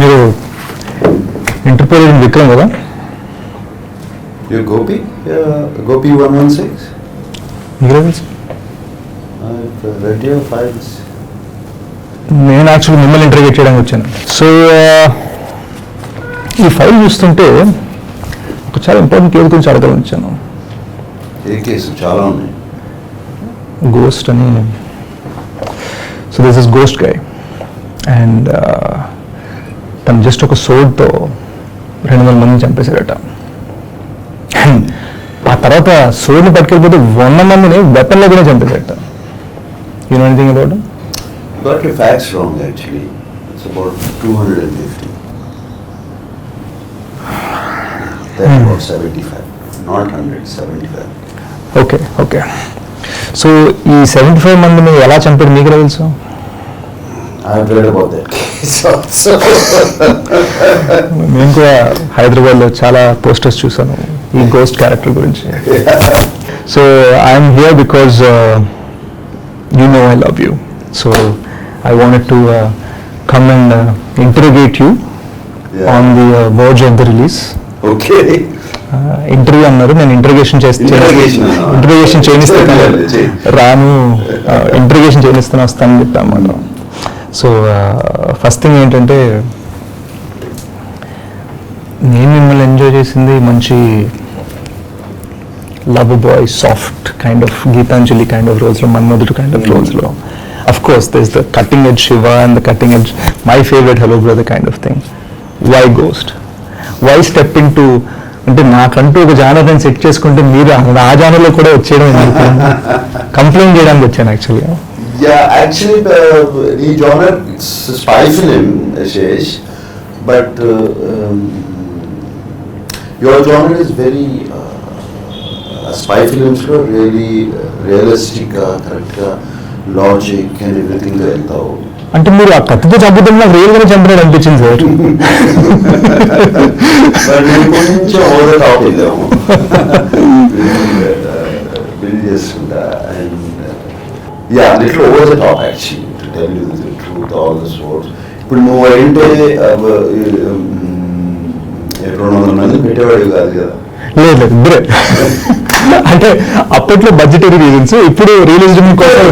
మీరు ఇంటర్పోలేషన్ విక్రమ్ కదా? You're Gopi? Gopi 116? I've read your files. నేను యాక్చువల్లీ మిమ్మల్ని ఇంటర్వ్యూట్ చేయడానికి వచ్చాను. సో ఈ ఫైల్ చూస్తుంటే ఒక చాలా ఇంపార్టెంట్ కేసు గురించి అడగాలని వచ్చాను. ఏ కేసు? చాలా ఉన్నాయి. గోస్ట్ అని. So this is ghost guy and తను జస్ట్ ఒక సోడ్తో 200 మందిని చంపేశారట. ఆ తర్వాత సోడ్ని పట్టుకెళ్ళిపోతే 100 మందిని వెపన్లో కూడా చంపేశారట. You know anything about it? Got your facts wrong actually. It's about 250. That's about 75. Not 100, 75. Okay. So ఈ 75 మందిని ఎలా చంపారు మీకు తెలుసు? I've read about that case also. నేను కూడా హైదరాబాద్లో చాలా పోస్టర్స్ చూసాను ఈ గోస్ట్ క్యారెక్టర్ గురించి. So I'm here because you know I love you. So I wanted to come and interrogate you on the verge of the release. Okay. Interview అన్నారు, నేను ఇంటర్రోగేషన్ చేయనిస్తాను రాను, ఇంటర్రోగేషన్ చేయనిస్తాను వస్తానని చెప్పాను. సో ఫస్ట్ థింగ్ ఏంటంటే నేను మిమ్మల్ని ఎంజాయ్ చేసింది మంచి love boy soft kind of Gitanjali kind of రోల్స్లో, మన్మధుడు కైండ్ ఆఫ్ రోల్స్లో. Of course, there's the cutting edge Shiva and the cutting edge, my favorite Hello Brother kind of thing. Why Ghost? Why step into, అంటే నాకంటూ ఒక జానర్ని set చేసుకుంటే మీరు ఆ జానర్లో కూడా వచ్చేయడం ఎందుకు? కంప్లైంట్ చేయడానికి వచ్చాను actually. Actually the genre it's a spy film, Sesh, but your genre is very spy films లో really realistic correct logic and everything వెళ్తావు. అంటే మీరు ఆ కత్తితో చంపుతుంటే నాకు రియల్గానే చంపినట్టు అనిపించింది సార్. కొంచెం ఓవర్ టాప్ వెళ్ళాము బిల్డ్ చేసుకుంటా and little over the top actually to tell you the truth all this words. ఇప్పుడు నువ్వు అంటే 200 మంది పెట్టేవాడు కాదు కదా? లేదు ఇద్దరే. అంటే అప్పట్లో బడ్జెటరీ రీజన్స్, ఇప్పుడు రియలిజం కోసం.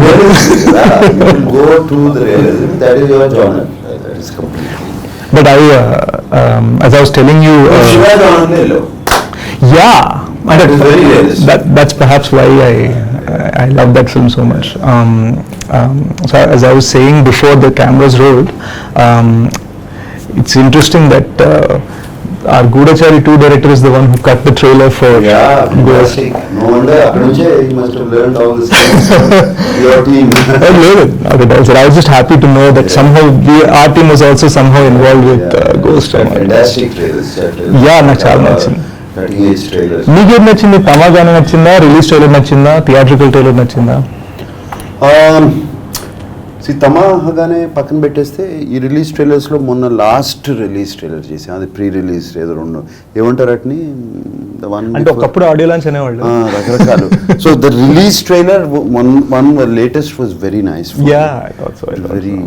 But as I was telling you, that's perhaps why I love that film so much. So as I was saying before the cameras rolled, it's interesting that our *𝗚𝗵𝗲 𝗂 director is the one who cut the trailer for Ghost. No wonder he must have learned all this your team. I was just happy to know that somehow our team was also somehow involved with Ghost. Fantastic trailers. నాకు చాలా నచ్చింది. Cutting edge trailers. మీకేం నచ్చింది? తమా గానే నచ్చిందా, release trailer నచ్చిందా, theatrical trailer నచ్చిందా? తమాగానే పక్కన పెట్టేస్తే ఈ రిలీజ్ ట్రైలర్స్లో మొన్న లాస్ట్ రిలీజ్ ట్రైలర్ చేసాం, అది ప్రీ రిలీజ్ ఏదో 2 ఏమంటారు అట్ని, అంటే ఒకప్పుడు ఆడియో లాంచ్ అనేవాళ్ళు రకరకాలు. So the release trailer one latest was very nice. Very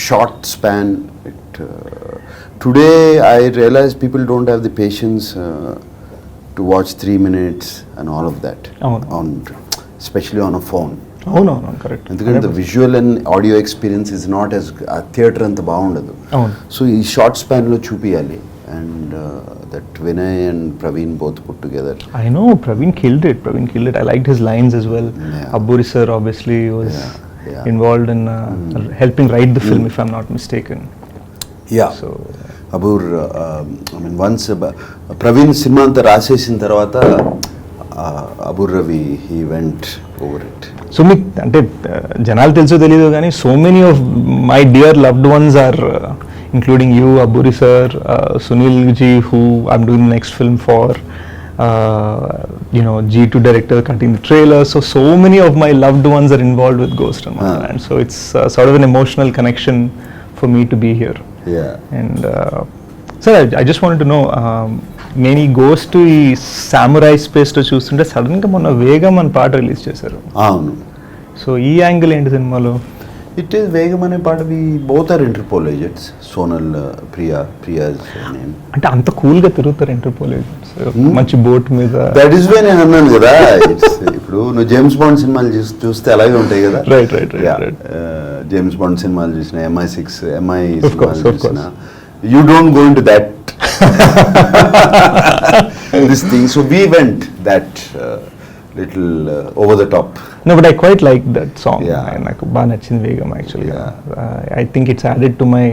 short span. Today I realize people don't have the patience to watch 3 minutes and all of that on especially on a phone. అవును correct. ఎందుకంటే the visual and audio experience is not as theatre అంత బాగుండదు. So ఈ short స్పాన్లో చూపించాలి. And that Vinay and Praveen both put together. I know Praveen killed it. I liked his lines as well. Abburi sir obviously was involved in helping write the film, if I'm not mistaken. So Abbur, I mean once Praveen సినిమా అంతా రాసేసిన తర్వాత Abbur Ravi he went over it. So మీకు అంటే జనాలు తెలుసో తెలీదు కానీ so many of my dear loved ones are including you, Abburi sir, Sunil ji who I'm doing the next film for, G2 director cutting the trailer. So many of my loved ones are involved with Ghost and so it's sort of an emotional connection for me to be here. And sir, I just wanted to know, నేను ఈ ghost ఈ సామురాయ్ స్పేస్లో చూస్తుంటే సడన్గా మొన్న వేగం అని పాట రిలీజ్ చేశారు. అవును. సో ఈ యాంగిల్ ఏంటి సినిమాలో? It is వేగమనే పాట. We both are interpolates. Sonal, Priya's name. అంటే అంత కూల్ గా తిరుగుతారు ఇంటర్పోలేజెంట్స్ మంచి బోట్ మీద. దట్ ఈస్ వే నేను అన్నాను కదా, ఇప్పుడు నువ్వు జేమ్స్ బాండ్ సినిమాలు చూస్తే అలాగే ఉంటాయి కదా. రైట్ జేమ్స్ బాండ్ సినిమాలు చూసిన, MI6 సినిమాలు చూసిన, you don't go in to that this thing. So we went that little over the top. No, but I quite like that song. Yeah. నాకు బాగా నచ్చింది వేగం actually. I think it's added to my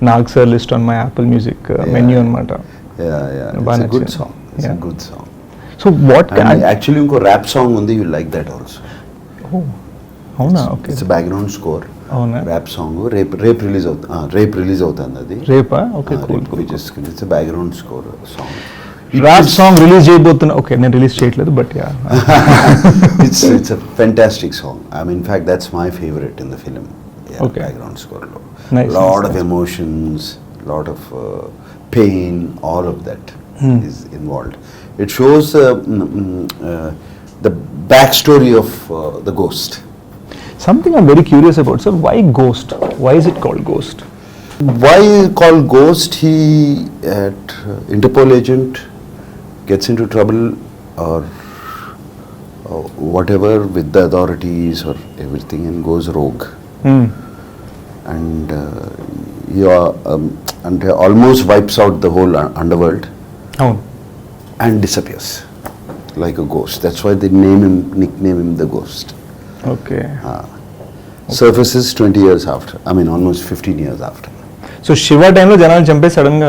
Nagsar list on my Apple Music menu అన్నమాట. Yeah. It's a good song. It's a good song. So what actually ఇంకో rap song ఉంది, you like that also. Oh, అవునా? Okay. It's a background score. అవునా? Rap song. Rape release అవుతుంది అది. రేపా? Okay, cool. It's a background score song. Rap song release చేయబోతున్నా. Okay, నేను release చేయట్లేదు, but yeah. It's a fantastic song. I mean, in fact, that's my favorite in the film. Yeah, okay. Background score lo. Nice. Lot of emotions, lot of pain, all of that is involved. It shows the backstory of the ghost. Something I'm very curious about, sir. Why ghost? Why is it called ghost? Why called ghost? He at Interpol agent gets into trouble or whatever with the authorities or everything and goes rogue. And he and almost wipes out the whole underworld. Oh. And disappears like a ghost. That's why they nickname him the ghost. Okay. Surfaces 20 years after. I mean, almost 15 years after. So Shiva టైంలో జనాలు చంపేసి sudden గా.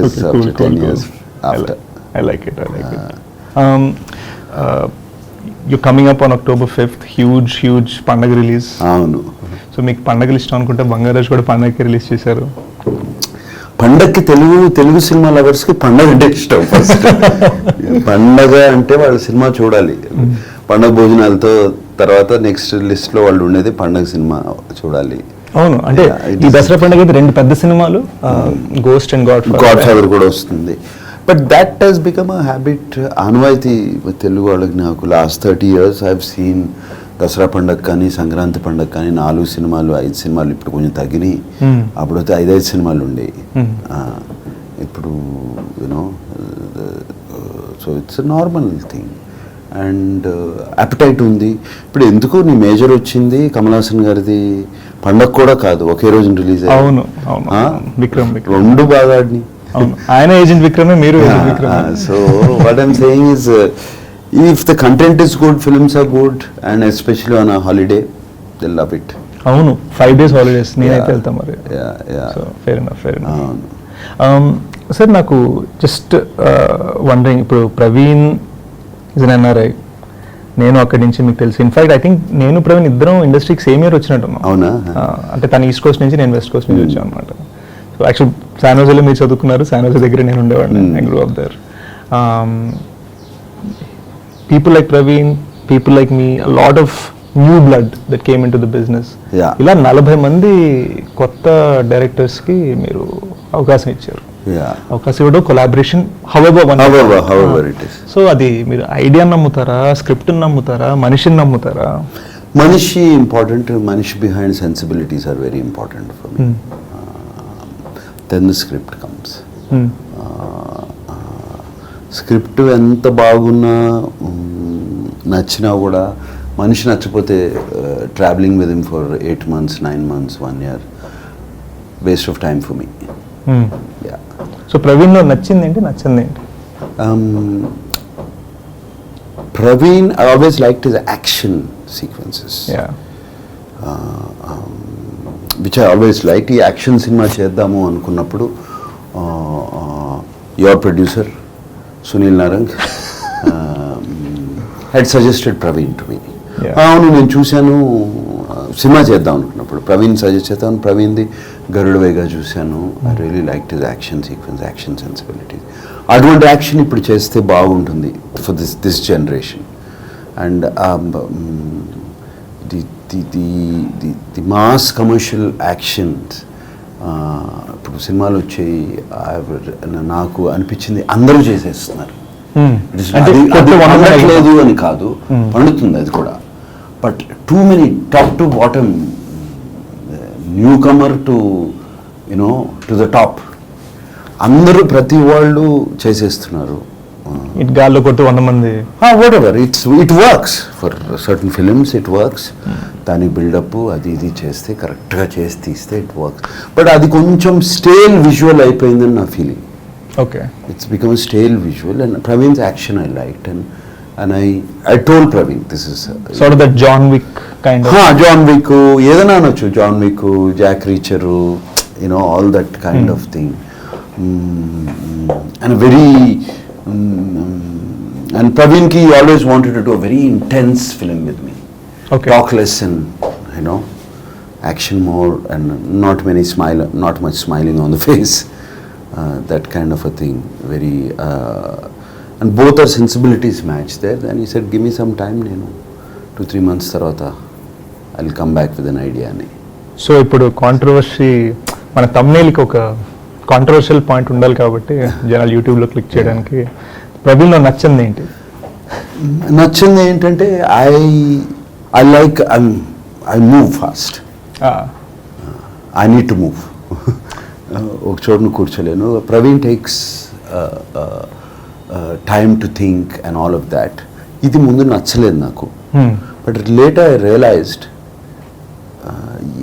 After 10 years after. I like it. You're coming up on October 5th. Huge పండగ release. అవును. So మీకు పండగలు ఇష్టం అనుకుంటే బంగారాజ్ కూడా పండగకి రిలీజ్ చేశారు. పండగకి తెలుగు సినిమా లవర్స్ కి పండగ అంటే ఇష్టం. ఫస్ట్ పండగ అంటే వాళ్ళ సినిమా చూడాలి. పండగ భోజనాలతో తర్వాత నెక్స్ట్ లిస్ట్ లో వాళ్ళు ఉండేది పండగ సినిమా చూడాలి. అవును, అంటే ఈ దసరా పండుగ అయితే 2 పెద్ద సినిమాలు, గోస్ట్ అండ్ గాడ్ ఫాదర్ కూడా వస్తుంది. But that has become a habit, ఆనవాయితీ తెలుగు వాళ్ళకి. నాకు last 30 years I have seen Dasara పండుగ కానీ సంక్రాంతి పండుగ కానీ 4 సినిమాలు 5 సినిమాలు. ఇప్పుడు కొంచెం తగ్గినాయి. అప్పుడైతే 5 సినిమాలు ఉండేవి. ఇప్పుడు you know, so it's a normal thing. And appetite ఉంది. ఇప్పుడు ఎందుకు నీ మేజర్ వచ్చింది కమల్ హాసన్ గారిది పండగ కూడా కాదు, ఒకే రోజు రిలీజ్ అయ్యింది. అవును, విక్రమ్ 2 బాగా ఆడిని. ఆయన ఏజెంట్ విక్రమే, మీరు ఏజెంట్ విక్రమే. So what I'm saying is, if the content is good, films are good, and especially on a holiday, they'll love it. అవును, 5 days హాలిడేస్ నేనైతే వెళ్తా మరి. So fair enough. సార్, నాకు జస్ట్ వండరింగ్, ఇప్పుడు Praveen is an NRI, నేను అక్కడి నుంచి మీకు తెలుసు. ఇన్ఫాక్ట్ ఐ థింక్ నేను ప్రవీణ్ ఇద్దరం ఇండస్ట్రీకి సేమ్ ఇయర్ వచ్చినట్టున్నాం. అవునా? అంటే తను ఈస్ట్ కోస్ట్ నుంచి, నేను వెస్ట్ కోస్ట్ నుంచి వచ్చాను అనమాట. సో యాక్చువల్ శానోజేలో మీరు చదువుకున్నారు, శానోజే దగ్గర నేను ఉండేవాడిని. I grew up there. People like Praveen, people like me, a lot of new blood that came into the business. ఇలా 40 మంది కొత్త డైరెక్టర్స్ కి మీరు అవకాశం ఇచ్చారు. అవకాశం ఇవ్వడం, collaboration, however it is. So అది మీరు ఐడియా నమ్ముతారా, స్క్రిప్ట్ నమ్ముతారా, మనిషిని నమ్ముతారా? మనిషి ఇంపార్టెంట్. మనిషి behind sensibilities are very important for me. Then the script comes. Script ఎంత బాగున్నా నచ్చినా కూడా మనిషి నచ్చపోతే travelling with him for 8 months, 9 months, 1 year, waste of time for me. So ప్రవీణ్లో నచ్చింది ఏంటి, నచ్చింది ఏంటి? Praveen, I always liked his action sequences. Which I always liked. ఈ యాక్షన్ సినిమా చేద్దాము అనుకున్నప్పుడు your producer Sunil Narang had suggested Praveen to me. అవును, నేను చూశాను, సినిమా చేద్దాం అనుకున్నప్పుడు ప్రవీణ్ సజెస్ట్ చేద్దాం. ప్రవీణ్ది గరుడవేగా చూశాను. I really like his action sequence, action sensibility. అటువంటి యాక్షన్ ఇప్పుడు చేస్తే బాగుంటుంది for this generation. And the mass commercial actions ఇప్పుడు సినిమాలు వచ్చాయి. నాకు అనిపించింది అందరూ చేసేస్తున్నారు. లేదు అని కాదు, పండుతుంది అది కూడా. But too many top to bottom, newcomer to to the top. అందరూ ప్రతి వాళ్ళు చేసేస్తున్నారు. ఇట్ గాల్లో కొట్టి 100 మంది. Whatever, it works for certain films, it works. దాని బిల్డప్ అది ఇది చేస్తే కరెక్ట్గా చేసి తీస్తే ఇట్ వర్క్స్. బట్ అది కొంచెం స్టేల్ విజువల్ అయిపోయిందని నా feeling. Okay, it's become stale visual. And Praveen's action I liked, and I told Praveen, this is sort of that John Wick kind of. John Wick, ఏదైనా అనొచ్చు, John Wick, Jack Reacher, all that kind of thing. And a very and Praveen ki always wanted to do a very intense film with me. Okay. Talk less and action more, and not much smiling on the face. That kind of a thing. Very and both our sensibilities match there. Then he said, give me some time, 2-3 months tarvata I'll come back with an idea ani. So ఇప్పుడు controversy, మన thumbnail-కి ఒక controversial point ఉండాలి కాబట్టి జనాలు యూట్యూబ్లో click చేయడానికి. ప్రవీణ్లో నచ్చింది ఏంటి? నచ్చింది ఏంటంటే I like I move fast. I need to move. ఒక చోటును కూర్చోలేను. Praveen takes time to think and all of that. ఇది ముందు నచ్చలేదు నాకు. బట్ లేటర్ ఐ రియలైజ్డ్,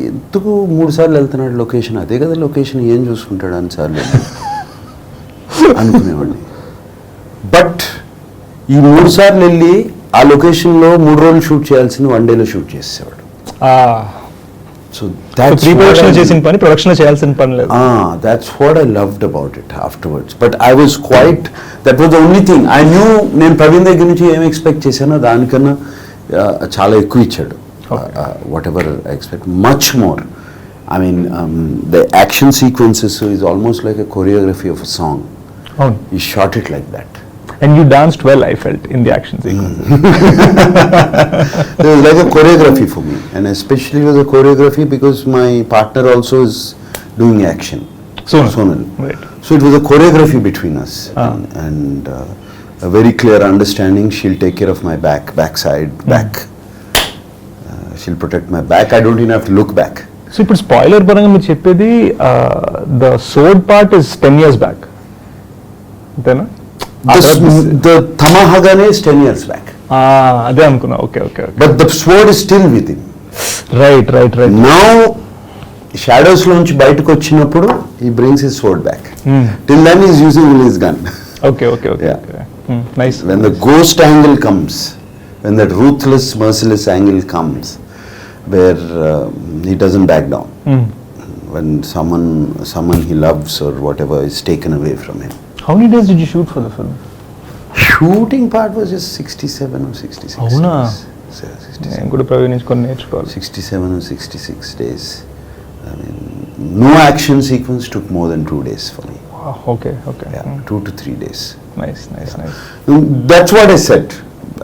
ఎందుకు 3 సార్లు వెళ్తున్నాడు లొకేషన్, అదే కదా లొకేషన్, ఏం చూసుకుంటాడు అనిసార్లు అనుకునేవాడిని. బట్ ఈ 3 సార్లు వెళ్ళి ఆ లొకేషన్లో 3 రోజులు షూట్ చేయాల్సింది 1 డేలో షూట్ చేసేవాడు. So that's pre-production చేసిన పని ప్రొడక్షన్ లో చేయాల్సిన పని లేదు. That's what I loved about it afterwards. But I was quite, that was the only thing I knew. నేను ప్రవీణ్ దగ్గర నుంచి ఏం ఎక్స్పెక్ట్ చేశానో దానికన్నా చాలా ఎక్కువ ఇచ్చాడు. Whatever I expect, much more. I mean, the action sequences is almost like a choreography of a song. He shot it like that. And you danced well, I felt, in the action sequences. It was like a choreography for me, and especially it was a choreography because my partner also is doing action. Sonal. Right. So it was a choreography between us, and a very clear understanding. She'll take care of my backside. She'll protect my back. I don't even have to look back. So ఇప్పుడు spoiler పరంగా మీరు చెప్పేది the sword part is 10 years back. అంతేనా? The Tamahagane is 10 years back. అదే అనుకున్నా. Okay. But the sword is still with him. Right. Now, shadows లోంచి బయటకు వచ్చినప్పుడు he brings his sword back. Till then he is using his gun. Okay. Nice. When the ghost angle comes, when that ruthless, merciless angle comes, where he doesn't back down. When someone he loves or whatever is taken away from him. How many days did you shoot for the film? Shooting part was just 67 or 66 అవునా? days. నేను కూడా ప్రవీణ్ నుంచి కొన్ని నేర్చుకోవాలి. 67 or 66 days. I mean, no action sequence took more than 2 days for me. Wow, okay. Yeah, 2 to 3 days. Nice. That's what I said.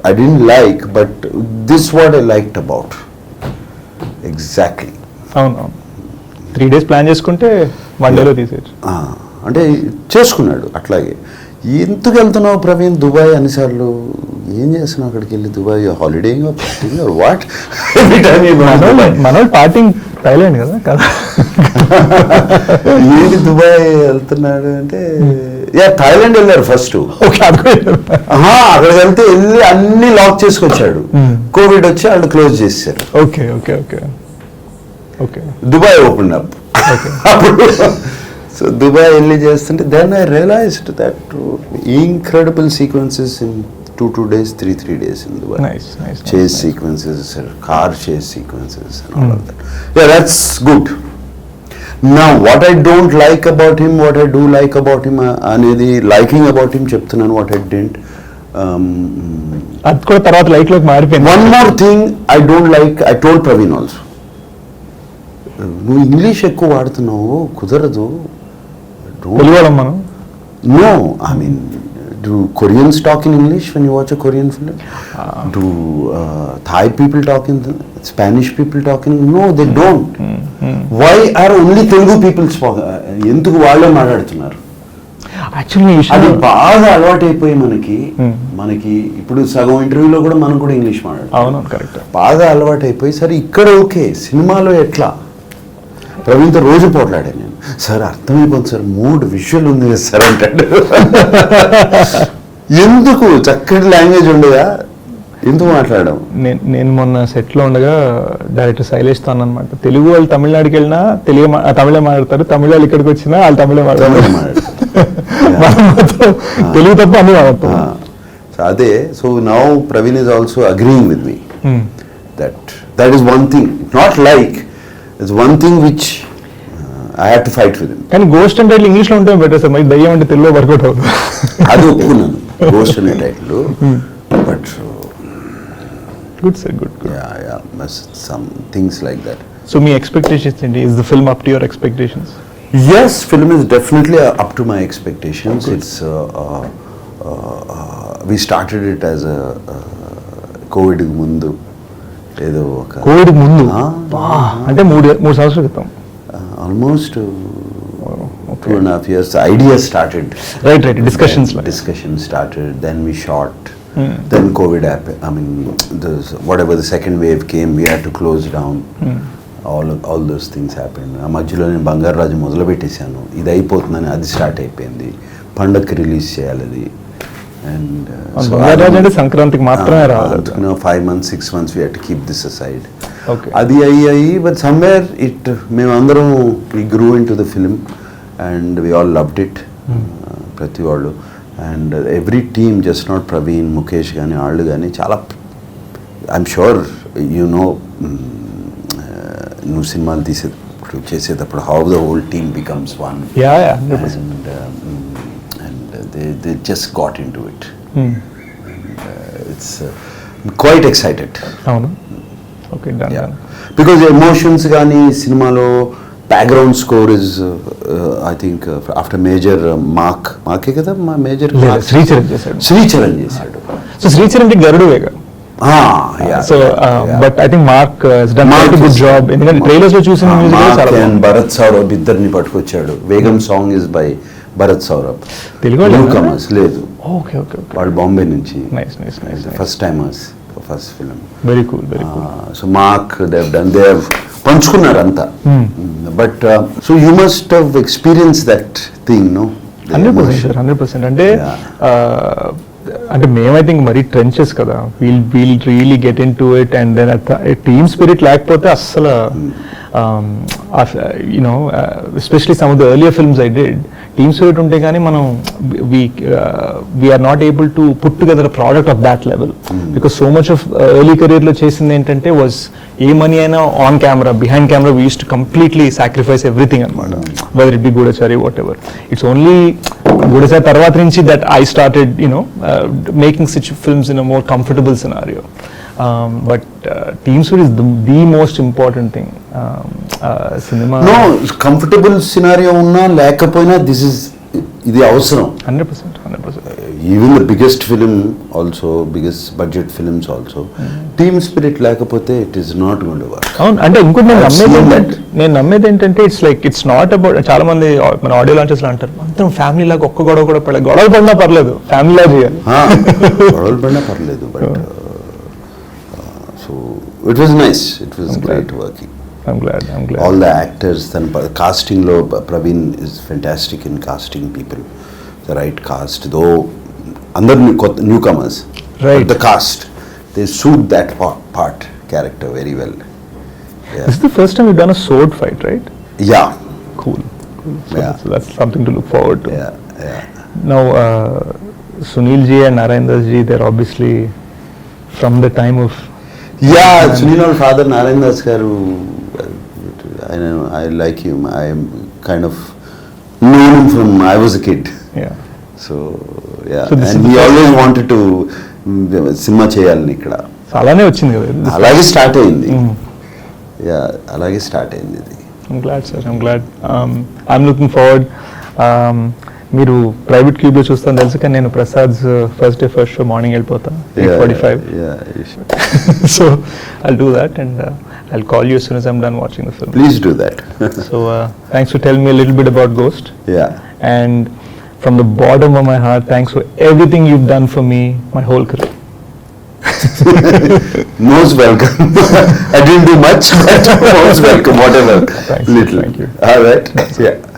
I didn't like, but this is what I liked about. Exactly. అవును. 3 days plan చేసుకుంటే 1 డేలో తీసేయచ్చు. అంటే చేసుకున్నాడు అట్లాగే. ఎందుకు వెళ్తున్నావు Praveen Dubai అన్నిసార్లు, ఏం చేస్తున్నావు అక్కడికి వెళ్ళి, దుబాయ్ హాలిడే వాట్? మనోళ్ళు పార్టింగ్ థైలాండ్ కదా. ఏంటి దుబాయ్ వెళ్తున్నాడు అంటే, థైలాండ్ వెళ్ళారు ఫస్ట్. అక్కడికి వెళ్తే వెళ్ళి అన్ని లాక్ చేసుకొచ్చాడు. కోవిడ్ వచ్చి వాళ్ళు క్లోజ్ చేశారు. ఓకే. Dubai open up. అప్పుడు సో దుబాయ్ వెళ్ళి చేస్తుంటే then I realized that incredible sequences in 2 days, 3 days in Dubai. Nice. Chase sequences, car chase sequences and all of that. Yeah, that's good. Now what I don't like about him, what I do like about him, అనేది liking about him చెప్తున్నాను. What I didn't, అది కూడా తర్వాత like లోకి మారిపోయింది. One more thing I don't like, I told Praveen also, నువ్వు English ఎక్కువ వాడుతున్నావు, కుదరదు. మనం No, I mean, do Koreans talk in English when you watch a Korean film? Do Thai people talk in Spanish people talk in English? No, they don't. Why are only Telugu people ఎందుకు వాళ్ళే మాట్లాడుతున్నారు? Actually అది బాగా అలవాటు అయిపోయి మనకి ఇప్పుడు సగం ఇంటర్వ్యూలో కూడా మనం కూడా ఇంగ్లీష్ మాట్లాడాలి. అవును, కరెక్ట్. బాగా అలవాటు అయిపోయి సరే ఇక్కడ ఓకే, సినిమాలో ఎట్లా ప్రవీణ్తో రోజు పోట్లాడాను నేను. సార్ అర్థమైపోతుంది సార్, 3 విజువల్ ఉంది కదా సార్ అంటాడు. ఎందుకు చక్కటి లాంగ్వేజ్ ఉండగా ఎందుకు మాట్లాడడం? నేను మొన్న సెట్లో ఉండగా డైరెక్టర్ శైలేష్తో అన్నమాట, తెలుగు వాళ్ళు తమిళనాడుకి వెళ్ళినా తమిళే మాట్లాడతారు, తమిళ వాళ్ళు ఇక్కడికి వచ్చినా వాళ్ళు తమిళే మాట్లాడతారు, తెలుగు తప్ప అన్ని మాట్లాడతారు. అదే, so now Praveen is also agreeing with me that is one thing, not like it's one thing which I have to fight with him. కానీ గోస్ట్ అంటే ఇంగ్లీష్లో ఉంటే బెటర్ సార్, మరి దయ్యం అంటే తెలుగులో వర్కౌట్ అవుతుంది. అది ఒప్పుకున్నాను, గోస్ట్ అనే title, but good sir, good. Yeah, some things like that. So me expectations, is the film up to your expectations? Yes, film is definitely up to my expectations. Good. It's we started it as a COVID mundu edo COVID mundu ante 3 సంవత్సరాల క్రితం, almost 2.5 years. The idea started, right, discussion started, then we shot. Then COVID happened. I mean, whatever the second wave came, we had to close down. All those things happened. ఆ మధ్యలో నేను బంగారు రాజు మొదలు పెట్టేశాను, ఇది అయిపోతుందని అది స్టార్ట్ అయిపోయింది, పండగకి రిలీజ్ చేయాలి అది. అండ్ అంటే సంక్రాంతికి మాత్రమే రావాలి. 5 months 6 months we had to keep this aside. అది అయ్యి బట్ సమ్వేర్ మేమందరం we grew into the film and we all loved it. ప్రతి వాళ్ళు and every team, just not Praveen, Mukesh కానీ వాళ్ళు కానీ చాలా, ఐఎమ్ షూర్ యూ నో, నువ్వు సినిమాలు చేసేటప్పుడు how the whole team becomes one, and they just got into it. It's quite excited. అవును, ఓకే, బికాజ్ ఎమోషన్స్ కానీ సినిమాలో background score is I think after Major మార్కే కదా, మా మేజర్ శ్రీచరణ్ చేశాడు. సో శ్రీచరణ్ గరుడు వేగ. So but I think Mark has done very good job, ఎందుకంటే ట్రైలర్స్ లో చూసిన మ్యూజిక్ చాలా బాగుంది. భరత్ సౌరభ్ ఇద్దరిని పట్టుకొచ్చాడు. వేగం song is by Bharat Saurabh. Telugu newcomers లేదు, ఓకే ఓకే, వాళ్ళు బాంబే నుంచి, nice first timers, first film. Very cool. So Mark they have పంచుకున్నారు అంతా. But so you must have experience that thing, no? 100%. అంటే మేము ఐ థింక్ మరీ ట్రెంచెస్ కదా, we'll really get into it, and then team spirit లేకపోతే అస్సలు, you know, especially some of the earlier films I did, team spirit ఉంటే కానీ మనం we're not able to put together a product of that level, because so much of early కెరీర్లో చేసింది ఏంటంటే was a money అయినా on camera, behind camera we use to completely sacrifice everything అనమాట, whether it be Goodachari, whatever. It's only Goodachari తర్వాత నుంచి that I started, you know, making such films in a more comfortable scenario. But team spirit is the most important thing. Cinema. No, comfortable scenario unna lekapoina, this is idi avasaram. 100%. Even the biggest film also, biggest budget films also, team spirit lekapothe it is not going to work. అవును, అంటే ఇంకోటి నేను నమ్మేది ఏంటంటే it's like it's not about, చాలా మంది మన audio launches లో అంటారు అంతా ఫ్యామిలీ లాగా ఒక్క గొడవ కూడా పడలేదు, గొడవలు పడినా పర్లేదు, ఫ్యామిలీ లాగా చేయాలి. గొడవలు పడినా పర్లేదు, but so it was nice, it was great working. I'm glad. All the actors, then casting lo Praveen is fantastic in casting people, the right cast, though under newcomers, right, but the cast, they suit that part character very well. Yeah. This is the first time you've done a sword fight, right? Yeah. Cool. So that's something to look forward to. Yeah. Now Sunil ji and Narendra ji, they're obviously from the time of Sunil our father Narendra garu, I know, I like him. I am kind of known him from I was a kid. Yeah. So and he always wanted to cinema cheyalni ikkada. అలానే వచ్చింది కదా, అలాగే start అయింది. అలాగే start అయింది ఇది. I'm glad, sir. I'm looking forward. మీరు private cube లో చూస్తాను తెలుసు, కానీ నేను ప్రసాద్స్ ఫస్ట్ షో మార్నింగ్ వెళ్ళిపోతా 8:45. So I'll do that, and I'll call you as soon as I'm done watching the film. Please do that. So thanks for telling me a little bit about Ghost. Yeah. And from the bottom of my heart, thanks for everything you've done for me my whole career. Most welcome. I didn't do much, but most welcome, whatever. Thanks. Little. Thank you. All right. That's Yeah.